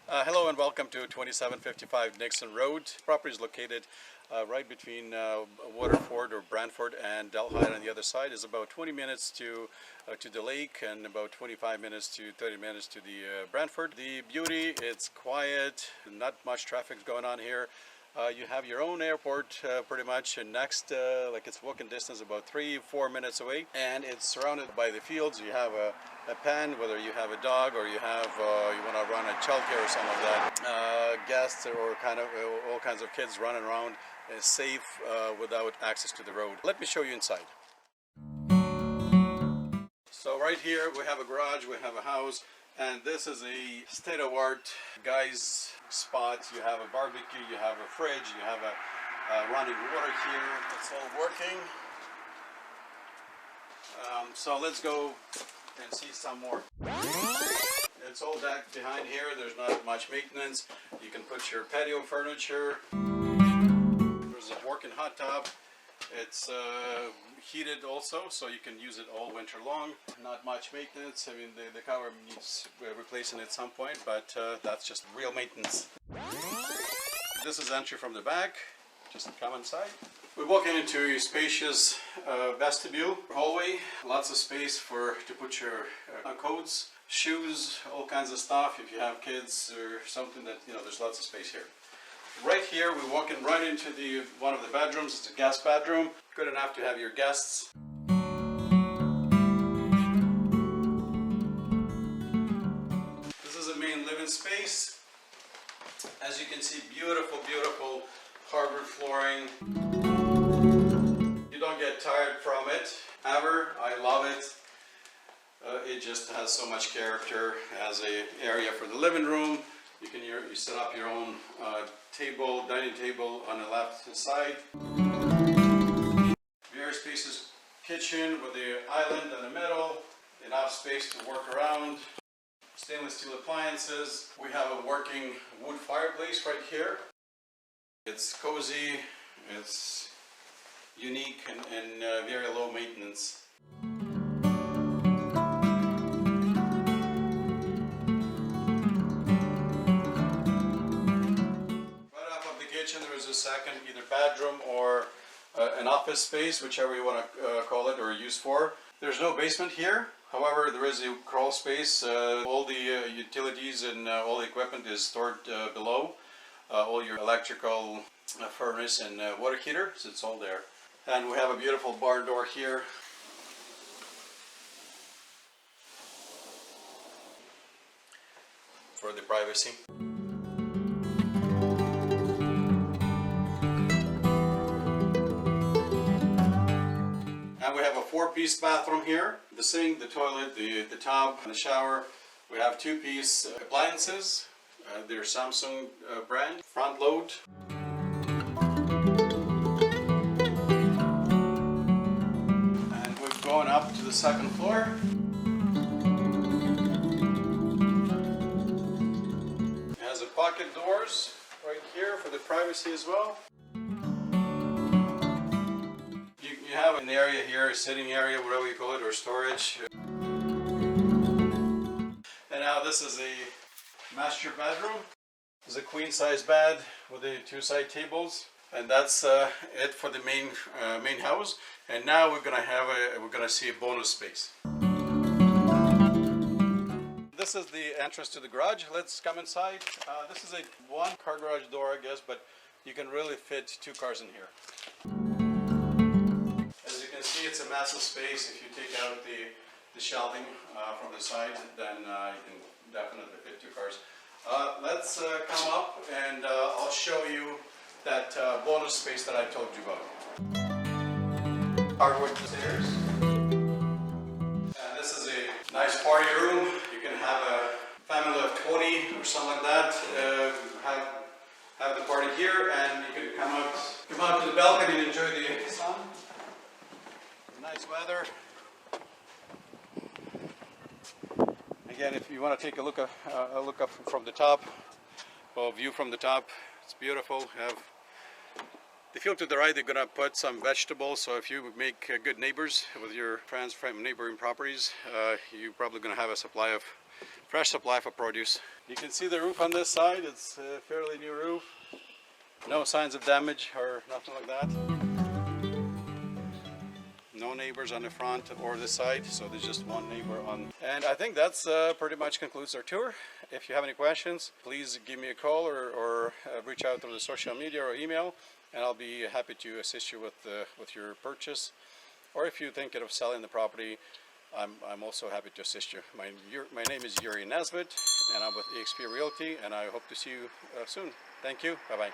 Hello and welcome to 2755 Nixon Road. The property is located right between Waterford or Brantford and Delhi. On the other side is about 20 minutes to the lake and about 25 minutes to 30 minutes to the Brantford. The beauty, it's quiet, not much traffic going on here. You have your own airport pretty much and next, like it's walking distance about 3-4 minutes away, and it's surrounded by the fields. You have a pen, whether you have a dog or you have you want to run a childcare or something like that. Guests or kind of all kinds of kids running around safe without access to the road. Let me show you inside. So right here we have a garage, we have a house, and this is a state-of-the-art guy's spot. You have a barbecue, you have a fridge, you have a running water here. It's all working. So let's go and see some more. It's all decked behind here. There's not much maintenance. You can put your patio furniture. There's a working hot tub. It's heated also, so you can use it all winter long. Not much maintenance. I mean, the cover needs replacing at some point, but that's just real maintenance. This is entry from the back. Just come inside. We're walking into a spacious vestibule, hallway. Lots of space to put your coats, shoes, all kinds of stuff. If you have kids or something, that there's lots of space here. Right here, we're walking right into one of the bedrooms. It's a guest bedroom. Good enough to have your guests. This is a main living space. As you can see, beautiful, beautiful hardwood flooring. You don't get tired from it ever. I love it. It just has so much character. It has an area for the living room. You set up your own dining table on the left side. Very spacious kitchen with the island in the middle. Enough space to work around. Stainless steel appliances. We have a working wood fireplace right here. It's cozy, it's unique and very low maintenance. There is a second either bedroom or an office space, whichever you want to call it or use for. There's no basement here. However, there is a crawl space. All the utilities and all the equipment is stored below. All your electrical furnace and water heater, so it's all there. And we have a beautiful barn door here. For the privacy. And we have a 4-piece bathroom here. The sink, the toilet, the tub, and the shower. We have 2-piece appliances. They're Samsung brand, front load. And we're going up to the second floor. It has a pocket doors right here for the privacy as well. You have an area here, a sitting area, whatever you call it, or storage. And now this is a master bedroom. It's a queen-size bed with the 2 side tables, and that's it for the main house. And now we're gonna see a bonus space. This is the entrance to the garage. Let's come inside. This is a 1-car garage door, I guess, but you can really fit 2 cars in here. As you can see, it's a massive space. If you take out the shelving from the side, then you can definitely fit 2 cars. Let's come up and I'll show you that bonus space that I told you about. Hardwood stairs. And this is a nice party room. You can have a family of 20 or something like that. Have the party here, and you can come out to the balcony and enjoy the sun. Nice weather. Again, if you want to take a look up from the top, or view from the top, it's beautiful. Have the field to the right, they're going to put some vegetables. So if you make good neighbors with your friends from neighboring properties, you're probably going to have a supply of fresh supply for produce. You can see the roof on this side. It's a fairly new roof. No signs of damage or nothing like that. No neighbors on the front or the side, so there's just one neighbor on. And I think that's pretty much concludes our tour. If you have any questions, please give me a call or reach out through the social media or email, and I'll be happy to assist you with your purchase. Or if you're thinking of selling the property, I'm also happy to assist you. My name is Yuriy.nesvit, and I'm with eXp Realty, and I hope to see you soon. Thank you. Bye-bye.